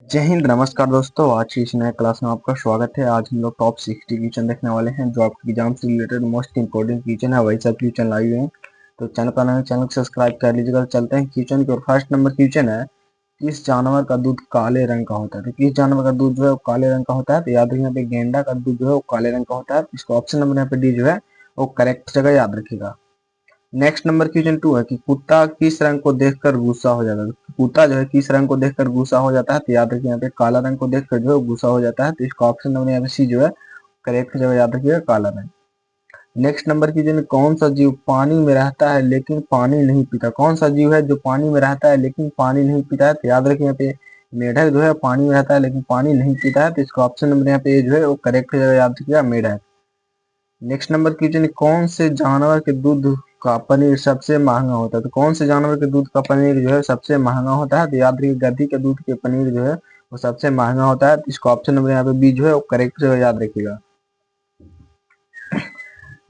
जय हिंद, नमस्कार दोस्तों। आज की इस नए क्लास में आपका स्वागत है। आज हम लोग टॉप 60 क्वेश्चन देखने वाले हैं जो आपके एग्जाम से रिलेटेड मोस्ट इंपोर्टेंट क्वेश्चन है। वही सब क्वेश्चन लाए हुए हैं, तो चैनल पर नए हैं, चैनल को सब्सक्राइब कर लीजिएगा। चलते हैं क्वेश्चन की ओर। फर्स्ट नंबर क्वेश्चन है, किस जानवर का दूध काले रंग का होता है? तो किस जानवर का दूध जो है वो काले रंग का होता है? तो याद रखिए, यहाँ पे गेंडा का दूध जो है वो काले रंग का होता है। इसको ऑप्शन नंबर यहाँ पे डी जो है वो करेक्ट जगह याद रखिएगा। नेक्स्ट नंबर क्वेश्चन 2 है कि कुत्ता किस रंग को देखकर गुस्सा हो जाता है? तो कुत्ता जो है किस रंग को देखकर गुस्सा हो जाता है? तो याद रखिए, यहाँ पे काला रंग को देखकर जो है गुस्सा हो जाता है। तो इसका ऑप्शन नंबर यहाँ पे सी जो है करेक्ट जगह याद रखिएगा, काला रंग। नेक्स्ट नंबर क्वेश्चन, कौन सा जीव पानी में रहता है लेकिन पानी नहीं पीता? कौन सा जीव है जो पानी में रहता है लेकिन पानी नहीं पीता है? तो याद रखिए, यहाँ पे मेढक जो है पानी में रहता है लेकिन पानी नहीं पीता है। तो इसका ऑप्शन नंबर यहाँ पे जो है वो करेक्ट जगह याद रखिएगा, मेढक। नेक्स्ट नंबर क्वेश्चन, कौन से जानवर के दूध का पनीर सबसे महंगा होता है? तो कौन से जानवर के दूध का पनीर जो है सबसे महंगा होता है? तो याद रखिए, गद्दी के दूध के पनीर जो है वो सबसे महंगा होता है। तो इसका ऑप्शन नंबर यहाँ पे बी जो है वो करेक्ट जो है याद रखिएगा।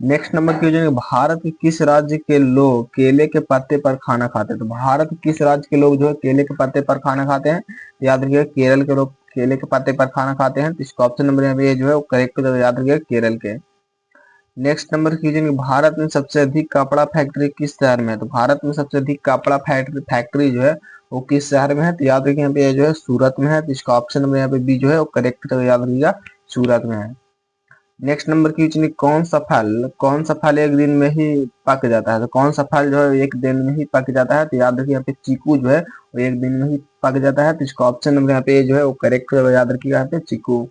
नेक्स्ट नंबर क्वेश्चन, भारत के किस राज्य के लोग केले के पत्ते पर खाना खाते हैं? तो भारत के किस राज्य के लोग जो है केले के पत्ते पर खाना खाते हैं? तो याद रखिएगा, केरल के लोग केले के पत्ते पर खाना खाते हैं। तो इसका ऑप्शन नंबर यहाँ पे जो है वो करेक्ट जो है याद रखिएगा, केरल के। नेक्स्ट नंबर क्वेश्चन, भारत में सबसे अधिक कपड़ा फैक्ट्री किस शहर में है? तो भारत में सबसे अधिक कपड़ा फैक्ट्री जो है वो किस शहर में है? तो याद रखिए, यहाँ पे जो है सूरत में है। तो इसका ऑप्शन नंबर यहाँ पे बी जो है वो करेक्ट याद रखिएगा, सूरत में है। नेक्स्ट नंबर क्वेश्चन, कौन सा फल एक दिन में ही पक जाता है? तो कौन सा फल जो है एक दिन में ही पक जाता है? तो याद रखिए, यहाँ पे चीकू जो है वो एक दिन में ही पक जाता है। तो इसका ऑप्शन नंबर यहाँ पे जो है वो करेक्ट याद रखिएगा, यहाँ पे चीकू।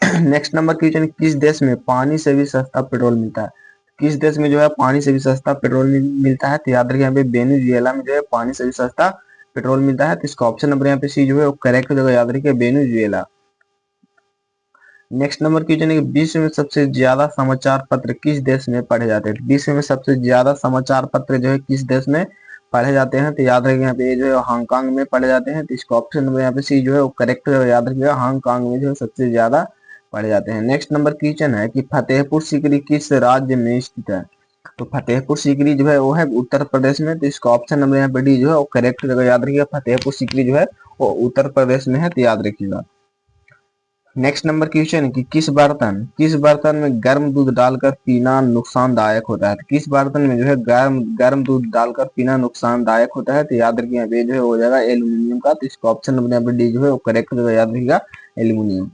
नेक्स्ट नंबर क्वेश्चन, किस देश में पानी से भी सस्ता पेट्रोल मिलता है? किस देश में जो है पानी से भी सस्ता पेट्रोल मिलता है? तो याद रखिए, यहाँ पे वेनेजुएला में जो है पानी से भी सस्ता पेट्रोल मिलता है। तो इसका ऑप्शन नंबर यहाँ पे सी जो है वो करेक्ट जगह याद रखिए, वेनेजुएला। नेक्स्ट नंबर क्वेश्चन है, विश्व में सबसे ज्यादा समाचार पत्र किस देश में पढ़े जाते हैं? विश्व में सबसे ज्यादा समाचार पत्र जो है किस देश में पढ़े जाते हैं? तो याद रखिए, यहाँ पे जो है हांगकांग में पढ़े जाते हैं। तो इसका ऑप्शन नंबर यहाँ पे सी जो है वो करेक्ट याद रखिएगा, हांगकांग में जो है सबसे ज्यादा पढ़े जाते हैं। नेक्स्ट नंबर क्वेश्चन है कि फतेहपुर सीकरी किस राज्य में स्थित है? तो फतेहपुर सीकरी जो है वो है उत्तर प्रदेश में। तो इसका ऑप्शन नंबर यहाँ पे डी जो है वो करेक्ट जगह याद रखिएगा, फतेहपुर सीकरी जो है वो उत्तर प्रदेश में है। तो याद रखिएगा। नेक्स्ट नंबर क्वेश्चन है कि किस बर्तन में गर्म दूध डालकर पीना नुकसानदायक होता है? तो किस बर्तन में जो है गर्म गर्म दूध डालकर पीना नुकसानदायक होता है? तो याद रखिए, यहाँ पे जो है हो जाएगा एल्यूमिनियम का। तो इसका ऑप्शन नंबर यहाँ पे डी जो है वो करेक्ट जो है याद रखिएगा, एल्यूमिनियम।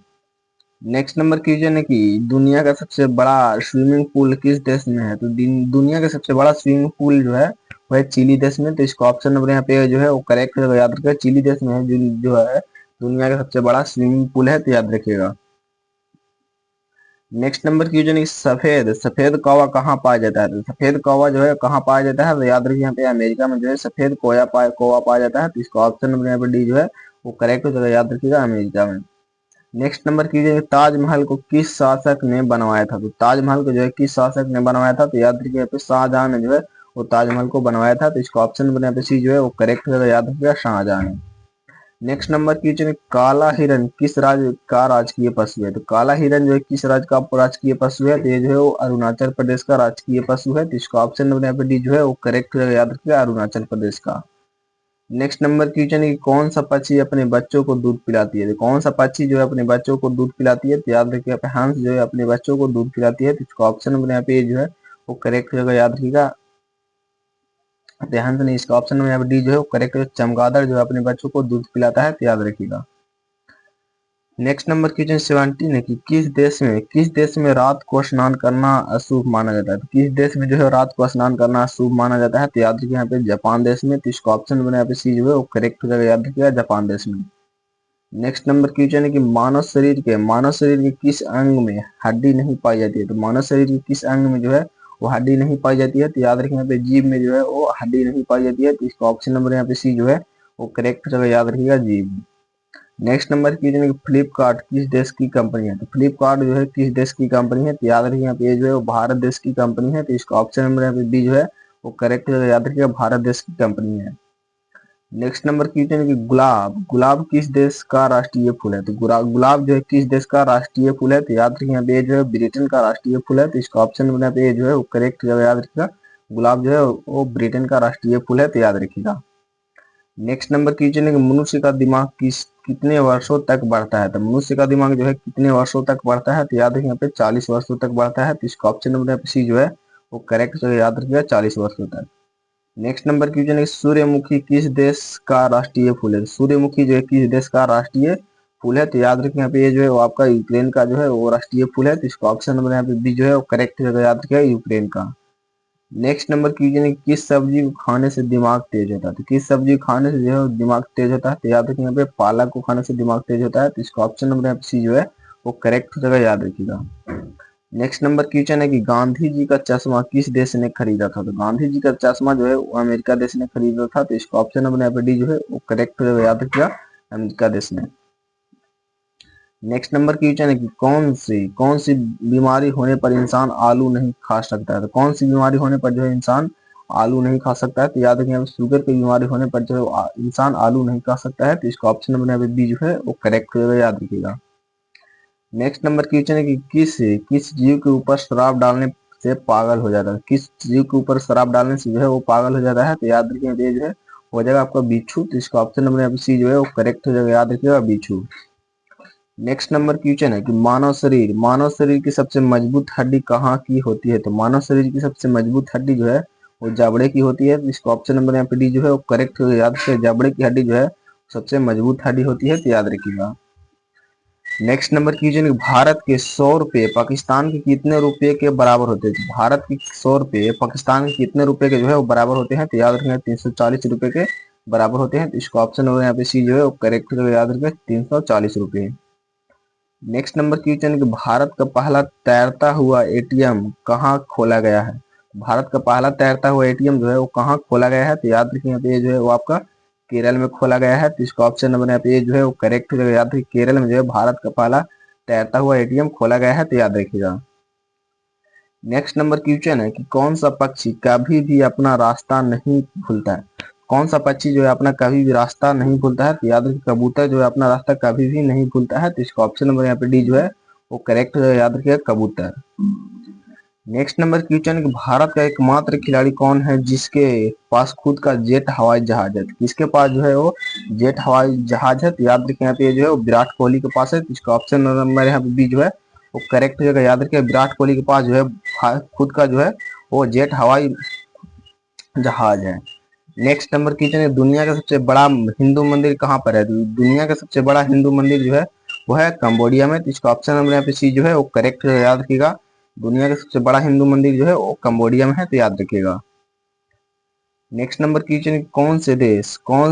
नेक्स्ट नंबर क्वेश्चन है कि दुनिया का सबसे बड़ा स्विमिंग पूल किस देश में है? तो दुनिया का सबसे बड़ा स्विमिंग पूल जो है वह चिली देश में। तो इसका ऑप्शन नंबर यहाँ पे जो है वो करेक्ट याद रखिएगा, चिली देश में है जो है दुनिया का सबसे बड़ा स्विमिंग पूल है। तो याद रखिएगा। नेक्स्ट नंबर क्वेश्चन है, सफेद सफेद कौवा कहाँ पाया जाता है? तो सफेद कौवा जो है कहाँ पाया जाता है? तो याद रखिए, यहाँ पे अमेरिका में जो है सफेद कौवा पाया जाता है। तो इसका ऑप्शन नंबर यहाँ पे डी जो है वो करेक्ट हो जाएगा, याद रखिएगा, अमेरिका में। नेक्स्ट नंबर कीजिए, ताजमहल को किस शासक ने बनवाया था? तो ताजमहल को जो है किस शासक ने बनवाया था? तो याद रखिए, यहाँ पे शाहजहां ने जो है वो ताजमहल को बनवाया था। तो इसका ऑप्शन नंबर यहाँ पे सी जो है वो करेक्ट होगा, याद रखिएगा, शाहजहां ने। नेक्स्ट नंबर क्वेश्चन, काला हिरन किस राज्य का राजकीय पशु है? तो काला हिरन जो है किस राज्य का राजकीय पशु है? तो ये जो है वो अरुणाचल प्रदेश का राजकीय पशु है। तो इसका ऑप्शन नंबर यहाँ पे डी जो है वो करेक्ट होगा, याद रखिएगा, अरुणाचल प्रदेश का। नेक्स्ट नंबर क्वेश्चन है कि कौन सा पक्षी अपने बच्चों को दूध पिलाती है? तो कौन सा पक्षी जो है अपने बच्चों को दूध पिलाती है? तो याद रखिए, यहाँ पे हंस जो है अपने बच्चों को दूध पिलाती है। तो इसका ऑप्शन नंबर यहाँ पे जो है वो करेक्ट जगह याद रखिएगा, हंस नहीं, इसका ऑप्शन नंबर यहाँ पे डी जो है वो करेक्ट है, चमगादड़ जो है अपने बच्चों को दूध पिलाता है। तो याद रखिएगा। नेक्स्ट नंबर क्वेश्चन 17 है कि किस देश में रात को स्नान करना अशुभ माना जाता है? तो किस देश में जो है रात को स्नान करना अशुभ माना जाता है? तो याद रखिए, यहाँ पे जापान देश में। तो इसका ऑप्शन नंबर यहाँ पे सी जो है वो करेक्ट हो जाएगा, याद रखिएगा, जापान देश में। नेक्स्ट नंबर क्वेश्चन है कि मानव शरीर के किस अंग में हड्डी नहीं पाई जाती है? तो मानव शरीर के किस अंग में जो है वो हड्डी नहीं पाई जाती है? तो याद रखिए, यहाँ पे जीभ में जो है वो हड्डी नहीं पाई जाती है। तो इसका ऑप्शन नंबर यहाँ पे सी जो है वो करेक्ट जगह याद रखिएगा, जीभ। नेक्स्ट नंबर क्वेश्चन है कि फ्लिपकार्ट किस देश की कंपनी है? तो फ्लिपकार्ट जो है किस देश की कंपनी है? तो याद रखिए, यहाँ पे जो है वो भारत देश की कंपनी है। तो इसका ऑप्शन नंबर यहाँ पे बी जो है वो करेक्ट जगह याद रखिएगा, भारत देश की कंपनी है। नेक्स्ट नंबर क्वेश्चन है कि गुलाब किस देश का राष्ट्रीय फूल है? तो गुलाब जो है किस देश का राष्ट्रीय फूल है? तो याद रखिए, यहाँ पे जो है ब्रिटेन का राष्ट्रीय फूल है। तो इसका ऑप्शन नंबर यहाँ पे जो है वो करेक्ट जगह याद रखिएगा, गुलाब जो है वो ब्रिटेन का राष्ट्रीय फूल है। तो याद रखिएगा। नेक्स्ट नंबर क्वेश्चन है कि मनुष्य का दिमाग कितने वर्षों तक बढ़ता है। तो मनुष्य का दिमाग जो है कितने वर्षों तक बढ़ता है, तो याद रखिए यहाँ पे 40 वर्षों तक बढ़ता है। तो इसका ऑप्शन नंबर यहाँ पे सी जो है वो करेक्ट जगह याद रखिएगा, 40 वर्षों तक। नेक्स्ट नंबर क्वेश्चन है सूर्यमुखी किस देश का राष्ट्रीय फूल है। सूर्यमुखी जो है किस देश का राष्ट्रीय फूल है, तो याद रखिए यहाँ पे ये जो है वो आपका यूक्रेन का जो है वो राष्ट्रीय फूल है। तो इसका ऑप्शन नंबर यहाँ पे बी जो है वो करेक्ट जगह याद रखिएगा, यूक्रेन का। नेक्स्ट नंबर क्वेश्चन है किस सब्जी को खाने से दिमाग तेज होता है। तो किस सब्जी को खाने से जो है दिमाग तेज होता है, तो याद रखिए यहाँ पे पालक को खाने से दिमाग तेज होता है। तो इसका ऑप्शन नंबर यहाँ पे सी जो है वो करेक्ट जगह याद रखिएगा। नेक्स्ट नंबर क्वेश्चन है कि गांधी जी का चश्मा किस देश ने खरीदा था। तो गांधी जी का चश्मा जो है वो अमेरिका देश ने खरीदा था। तो इसका ऑप्शन नंबर यहाँ पे डी जो है वो करेक्ट जगह याद रखिएगा, अमेरिका देश ने। नेक्स्ट नंबर क्वेश्चन है कि कौन सी बीमारी होने पर इंसान आलू नहीं खा सकता है। तो कौन सी बीमारी होने पर जो है इंसान आलू नहीं खा सकता है, तो याद रखिए शुगर की बीमारी होने पर जो है इंसान आलू नहीं खा सकता है। तो इसका ऑप्शन नंबर यहाँ पे बी जो है वो करेक्ट याद रखिएगा। नेक्स्ट नंबर क्वेश्चन है कि किस जीव के ऊपर शराब डालने से पागल हो जाता है। किस जीव के ऊपर शराब डालने से जो है वो पागल हो जाता है, तो याद रखिए ये जो है हो जाएगा आपका बिच्छू। तो इसका ऑप्शन नंबर यहाँ पे सी जो है वो करेक्ट हो जाएगा, याद रखिएगा बिच्छू। नेक्स्ट नंबर क्वेश्चन है कि मानव शरीर की सबसे मजबूत हड्डी कहाँ की होती है। तो मानव शरीर की सबसे मजबूत हड्डी जो है वो जबड़े की होती है। तो इसका ऑप्शन नंबर यहाँ पे डी जो है वो करेक्ट हो, याद रखिए जबड़े की हड्डी जो है सबसे मजबूत हड्डी होती है, तो याद रखिएगा। नेक्स्ट नंबर क्वेश्चन, भारत के 100 रुपए पाकिस्तान के कितने रुपए के बराबर होते हैं। भारत के 100 रुपए पाकिस्तान के कितने रुपए के जो है वो बराबर होते हैं, तो याद रखना 340 रुपए के बराबर होते हैं। तो इसका ऑप्शन नंबर यहाँ पे सी जो है वो करेक्ट याद रखें, 340 रुपए। नेक्स्ट नंबर क्वेश्चन कि भारत का पहला तैरता हुआ एटीएम कहाँ खोला गया है। भारत का पहला तैरता हुआ एटीएम जो है वो कहाँ खोला गया है, तो याद रखिए यहाँ पे जो है वो आपका केरल में खोला गया है। तो इसका ऑप्शन नंबर यहाँ पे जो है वो करेक्ट हो जाएगा, याद रखिए केरल में जो है भारत का पहला तैरता हुआ एटीएम खोला गया है, तो याद रखिएगा। नेक्स्ट नंबर क्वेश्चन है कि कौन सा पक्षी कभी भी अपना रास्ता नहीं भूलता है। कौन सा पक्षी जो है अपना कभी भी रास्ता नहीं भूलता है, तो याद रखिए कबूतर जो है अपना रास्ता कभी भी नहीं भूलता है। तो इसका ऑप्शन नंबर यहाँ पे डी जो है वो करेक्ट है, याद रखिएगा कबूतर। नेक्स्ट नंबर क्वेश्चन है कि भारत का एकमात्र खिलाड़ी कौन है जिसके पास खुद का जेट हवाई जहाज है। किसके पास जो है वो जेट हवाई जहाज है, तो याद रखिए यहाँ पे जो है वो विराट कोहली के पास है। तो इसका ऑप्शन नंबर यहाँ पे बी जो है वो करेक्ट हो जाएगा, याद रखिए विराट कोहली के पास जो है खुद का जो है वो जेट हवाई जहाज है। नेक्स्ट नंबर क्वेश्चन है दुनिया का सबसे बड़ा हिंदू मंदिर कहाँ पर है। दुनिया का सबसे बड़ा हिंदू मंदिर जो है वो है कंबोडिया में। तो इसका ऑप्शन नंबर यहाँ पे सी जो है वो करेक्ट है, याद रखिएगा दुनिया का सबसे बड़ा हिंदू मंदिर जो है वो कंबोडिया में है, तो याद रखिएगा। नेक्स्ट नंबर क्वेश्चन कौन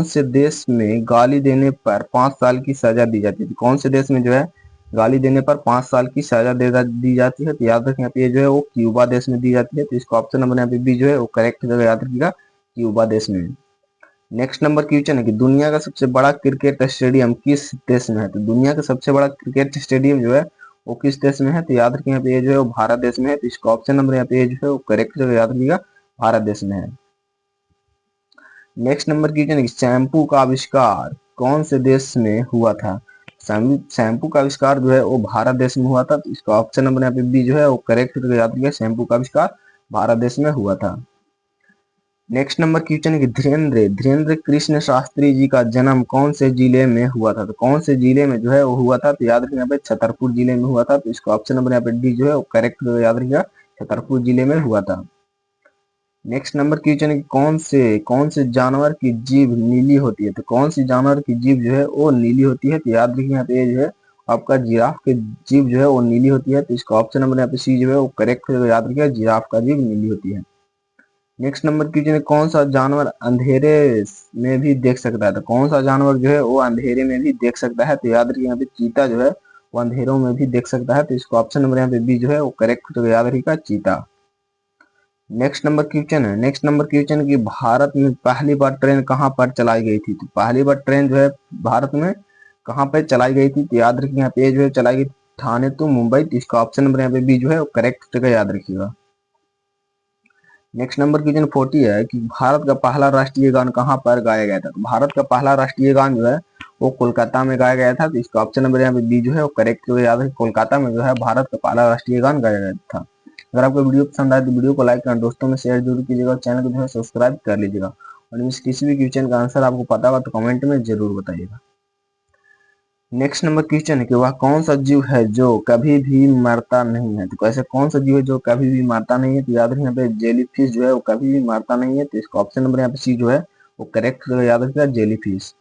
से देश में गाली देने पर 5 साल की सजा दी जाती है। तो कौन से देश में जो है गाली देने पर 5 साल की सजा दी जाती है, तो याद रखें यहाँ पे जो है वो क्यूबा देश में दी जाती है। तो इसका ऑप्शन नंबर यहाँ पे बी जो है वो करेक्ट जगह याद रखिएगा, क्यूबा देश में। नेक्स्ट नंबर क्वेश्चन है कि दुनिया का सबसे बड़ा क्रिकेट स्टेडियम किस देश में है। तो दुनिया का सबसे बड़ा क्रिकेट स्टेडियम जो है वो किस देश में है, तो याद रखिए यहाँ पे जो है वो भारत देश में है। तो इसका ऑप्शन नंबर यहाँ पे जो है वो करेक्ट जगह याद रखिएगा, भारत देश में है। नेक्स्ट नंबर क्वेश्चन है शैम्पू का आविष्कार कौन से देश में हुआ था। शैम्पू का आविष्कार जो है वो भारत देश में हुआ था। तो इसका ऑप्शन नंबर यहाँ पे बी जो है वो करेक्ट याद रखिएगा, शैम्पू का आविष्कार भारत देश में हुआ था। नेक्स्ट नंबर क्वेश्चन है कि धीरेन्द्र कृष्ण शास्त्री जी का जन्म कौन से जिले में हुआ था। तो कौन से जिले में जो है वो हुआ था, तो याद रखिए यहाँ पे छतरपुर जिले में हुआ था। तो इसका ऑप्शन नंबर यहाँ पे डी जो है वो करेक्ट याद रखिएगा, छतरपुर जिले में हुआ था। नेक्स्ट नंबर क्वेश्चन है कि कौन से जानवर की जीभ नीली होती है। तो कौन सी जानवर की जीभ जो है वो नीली होती है, तो याद रखिए यहाँ पे जो है आपका जिराफ की जीभ जो है वो नीली होती है। तो इसका ऑप्शन नंबर यहाँ पे सी जो है वो करेक्ट याद रखिएगा, जिराफ का जीभ नीली होती है। नेक्स्ट नंबर क्वेश्चन है कौन सा जानवर अंधेरे में भी देख सकता है। तो कौन सा जानवर जो है वो अंधेरे में भी देख सकता है, तो याद रखिए यहाँ पे चीता जो है वो अंधेरों में भी देख सकता है। तो इसका ऑप्शन नंबर यहाँ पे बी जो है वो करेक्ट याद रखिएगा, चीता। नेक्स्ट नंबर क्वेश्चन की भारत में पहली बार ट्रेन कहाँ पर चलाई गई थी। तो पहली बार ट्रेन जो है भारत में कहाँ पर चलाई गई थी, तो याद रखिए यहाँ पे जो है चलाई गई ठाणे टू मुंबई। तो इसका ऑप्शन नंबर यहाँ पे बी जो है वो करेक्ट जगह याद रखिएगा। नेक्स्ट नंबर क्वेश्चन 40 है कि भारत का पहला राष्ट्रीय गान कहाँ पर गाया गया था। तो भारत का पहला राष्ट्रीय गान जो है वो कोलकाता में गाया गया था। तो इसका ऑप्शन नंबर यहाँ पे बी जो है वो करेक्ट याद है, कोलकाता में जो है भारत का पहला राष्ट्रीय गान गाया गया था। अगर आपको वीडियो पसंद आए तो वीडियो को लाइक करना, दोस्तों में शेयर जरूर कीजिएगा, चैनल को जो है सब्सक्राइब कर लीजिएगा। और इनमें से किसी भी क्वेश्चन का आंसर आपको पता होगा तो कमेंट में जरूर बताइएगा। नेक्स्ट नंबर क्वेश्चन है कि वह कौन सा जीव है जो कभी भी मरता नहीं है। तो ऐसे कौन सा जीव है जो कभी भी मरता नहीं है। तो याद रखिए यहाँ पे जेली फिश जो है वो कभी भी मरता नहीं है। तो इसका ऑप्शन नंबर यहाँ पे सी जो है वो करेक्ट याद रखिएगा, jelly fish.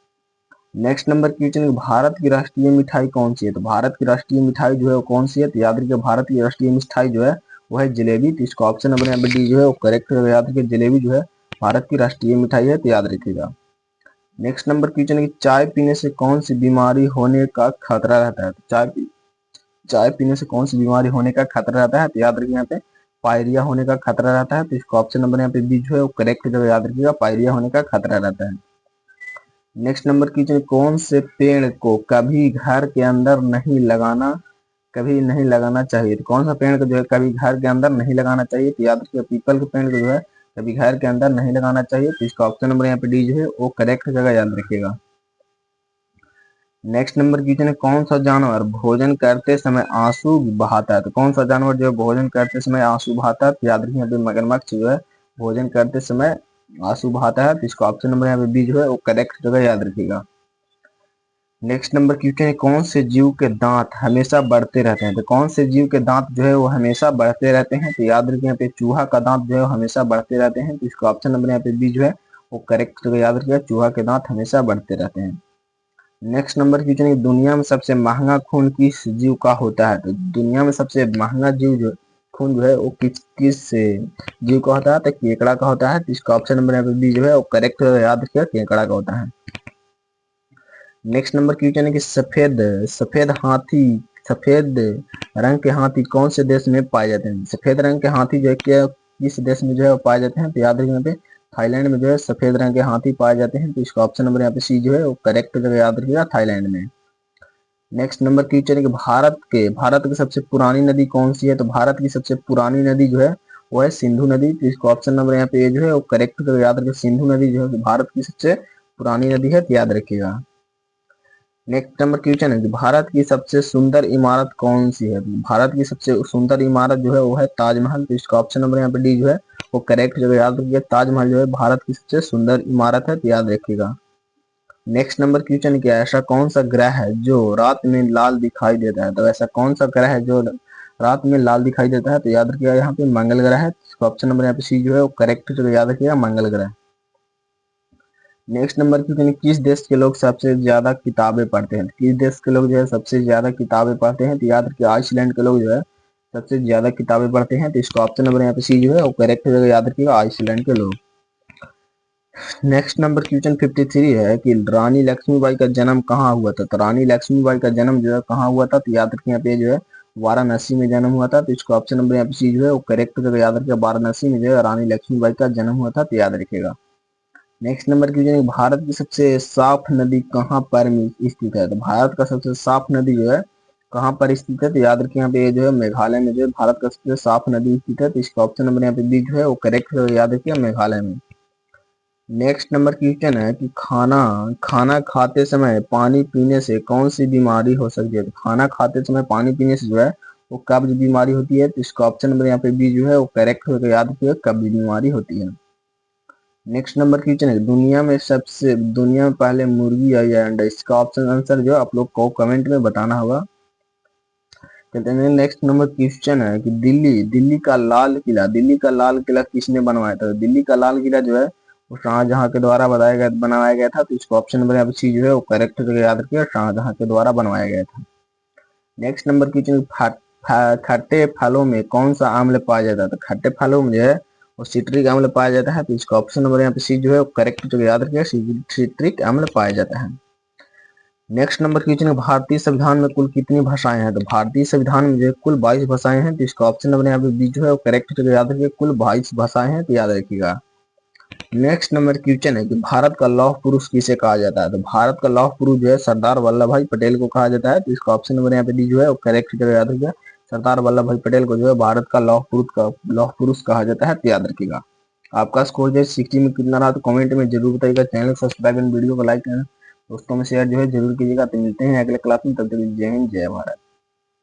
Next number question है भारत की राष्ट्रीय मिठाई कौन सी है। तो भारत की राष्ट्रीय मिठाई जो है वो कौन सी है। तो याद रखिए भारत की राष्ट्रीय मिठाई जो है वो है जलेबी। तो इसका ऑप्शन नंबर यहाँ पे डी जो है वो करेक्ट याद रखिए, जलेबी जो है भारत की राष्ट्रीय मिठाई है। तो याद रखिएगा। नेक्स्ट नंबर क्वेश्चन है कि चाय पीने से कौन सी बीमारी होने का खतरा रहता है। तो चाय पीने से कौन सी बीमारी होने का खतरा रहता है। तो याद रखिए यहाँ पे पायरिया होने का खतरा रहता है। तो इसका ऑप्शन नंबर यहाँ पे बी जो है वो करेक्ट जगह याद रखिएगा, पायरिया होने का खतरा रहता है। नेक्स्ट नंबर क्वेश्चन, कौन से पेड़ को कभी घर के अंदर कभी नहीं लगाना चाहिए। तो कौन सा पेड़ को जो है कभी घर के अंदर नहीं लगाना चाहिए। तो याद रखिए पीपल के पेड़ को जो है कभी घर के अंदर नहीं लगाना चाहिए। तो इसका ऑप्शन नंबर यहाँ पे डी जो है वो करेक्ट जगह याद रखिएगा। नेक्स्ट नंबर क्वेश्चन है कौन सा जानवर भोजन करते समय आंसू बहाता है। तो कौन सा जानवर जो है भोजन करते समय आंसू बहाता है। तो याद रखिए यहाँ पे मगरमच्छ जो है भोजन करते समय आंसू बहाता है। तो इसका ऑप्शन नंबर यहाँ पे बी जो है वो करेक्ट जगह याद रखिएगा। नेक्स्ट नंबर क्वेश्चन है कौन से जीव के दांत हमेशा बढ़ते रहते हैं। तो कौन से जीव के दांत जो है वो हमेशा बढ़ते रहते हैं। तो याद रखिए यहाँ पे चूहा का दांत जो है हमेशा बढ़ते रहते हैं। तो इसका ऑप्शन नंबर यहाँ पे बी जो है वो करेक्ट जगह याद रखिएगा, चूहा के दांत हमेशा बढ़ते रहते हैं। नेक्स्ट नंबर क्वेश्चन है दुनिया में सबसे महंगा खून किस जीव का होता है। तो दुनिया में सबसे महंगा जीव जो खून जो है वो किस जीव का होता है। तो केकड़ा का होता है। तो इसका ऑप्शन नंबर यहाँ पे बी जो है वो करेक्ट याद रखिएगा, केकड़ा का होता है। नेक्स्ट नंबर क्वेश्चन है कि सफेद रंग के हाथी कौन से देश में पाए जाते हैं। सफेद रंग के हाथी जो है किस देश में जो है पाए जाते हैं। तो याद रखिए यहाँ पे थाईलैंड में जो है सफेद रंग के हाथी पाए जाते हैं। तो इसका ऑप्शन नंबर यहाँ पे सी जो है वो करेक्ट जगह याद रखिएगा, थाईलैंड में। नेक्स्ट नंबर क्वेश्चन है कि भारत की सबसे पुरानी नदी कौन सी है। तो भारत की सबसे पुरानी नदी जो है वो है सिंधु नदी। तो इसका ऑप्शन नंबर यहाँ पे जो है वो करेक्ट जगह याद रखिए, सिंधु नदी जो है भारत की सबसे पुरानी नदी है। तो याद रखिएगा। नेक्स्ट नंबर क्वेश्चन है कि भारत की सबसे सुंदर इमारत कौन सी है। भारत की सबसे सुंदर इमारत जो है वो है ताजमहल। तो इसका ऑप्शन नंबर यहाँ पे डी जो है वो करेक्ट जगह याद रखिए, ताजमहल जो है भारत की सबसे सुंदर इमारत है। तो याद रखिएगा। नेक्स्ट नंबर क्वेश्चन क्या है, ऐसा कौन सा ग्रह है जो रात में लाल दिखाई देता है। तो ऐसा कौन सा ग्रह है जो रात में लाल दिखाई देता है। तो याद रखिएगा यहाँ पे मंगल ग्रह है। इसका ऑप्शन नंबर यहाँ पे सी जो है वो करेक्ट जगह याद रखिएगा, मंगल ग्रह। नेक्स्ट नंबर क्वेश्चन, किस देश के लोग सबसे ज्यादा किताबें पढ़ते हैं। किस देश के लोग जो है सबसे ज्यादा किताबें पढ़ते हैं। तो याद रखिए आइसलैंड के लोग जो है सबसे ज्यादा किताबें पढ़ते हैं। तो इसका ऑप्शन नंबर यहाँ पे सी जो है वो करेक्ट जगह याद रखिएगा, आइसलैंड के लोग। नेक्स्ट नंबर क्वेश्चन 53 है कि रानी लक्ष्मीबाई का जन्म कहाँ हुआ था। तो रानी लक्ष्मीबाई का जन्म जो है कहाँ हुआ था। तो याद रखिए यहाँ पे जो है वाराणसी में जन्म हुआ था। तो इसका ऑप्शन नंबर यहाँ पे सी जो है वो करेक्ट जगह याद रखिएगा, वाराणसी में जो है रानी लक्ष्मीबाई का जन्म हुआ था। तो याद रखिएगा। नेक्स्ट नंबर क्वेश्चन, भारत की सबसे साफ नदी कहाँ पर स्थित है। तो भारत का सबसे साफ नदी जो है कहाँ पर स्थित है। तो याद रखिए यहाँ पे जो है मेघालय में जो है भारत का सबसे साफ नदी स्थित है। तो इसका ऑप्शन नंबर यहाँ पे बी जो है वो करेक्ट याद रखिए, मेघालय में। नेक्स्ट नंबर क्वेश्चन है कि खाना खाते समय पानी पीने से कौन सी बीमारी हो सकती है। तो खाना खाते समय पानी पीने से जो है वो कब्ज बीमारी होती है। तो इसका ऑप्शन नंबर यहाँ पे बी जो है वो करेक्ट होकर याद रखिए, कब्ज बीमारी होती है। नेक्स्ट नंबर क्वेश्चन है दुनिया में पहले मुर्गी आई या अंडा। इसका ऑप्शन आंसर जो आप लोग को कमेंट में बताना होगा। कहते हैं नेक्स्ट नंबर क्वेश्चन है कि दिल्ली का लाल किला किसने बनवाया था। दिल्ली का लाल किला जो है वो शाहजहां के द्वारा बनवाया गया था। तो इसका ऑप्शन नंबर यहाँ पे सी जो है वो करेक्ट जगह याद रखिए, शाहजहां के द्वारा बनवाया गया था। नेक्स्ट नंबर क्वेश्चन, खट्टे फलों में कौन सा अम्ल पाया जाता है। तो खट्टे फलों में जो है वो सिट्रिक अम्ल पाया जाता है। तो इसका ऑप्शन नंबर यहाँ पे सी जो है वो करेक्ट जगह याद रखिए, सिट्रिक अम्ल पाया जाता है। नेक्स्ट नंबर क्वेश्चन है भारतीय संविधान में कुल कितनी भाषाएं हैं। तो भारतीय संविधान में जो है कुल 22 भाषाएं हैं। तो इसका ऑप्शन नंबर यहाँ पे बी जो है वो करेक्ट जगह याद रखिए, कुल 22 भाषाएं हैं। तो याद रखिएगा। नेक्स्ट नंबर क्वेश्चन है कि भारत का लौह पुरुष किसे कहा जाता है। तो भारत का लौह पुरुष जो है सरदार वल्लभ भाई पटेल को कहा जाता है। तो इसका ऑप्शन नंबर यहाँ पे डी जो है वो करेक्ट जगह याद रखिएगा, सरदार वल्लभ भाई पटेल को जो है भारत का लौह पुरुष कहा जाता है। तो याद रखिएगा। आपका स्कोर जो है 60 में कितना रहा तो कमेंट में जरूर बताइएगा। चैनल को सब्सक्राइब एंड वीडियो को लाइक करना, दोस्तों में शेयर जो है जरूर कीजिएगा। तो मिलते हैं अगले क्लास में, तब तक जय हिंद जय भारत।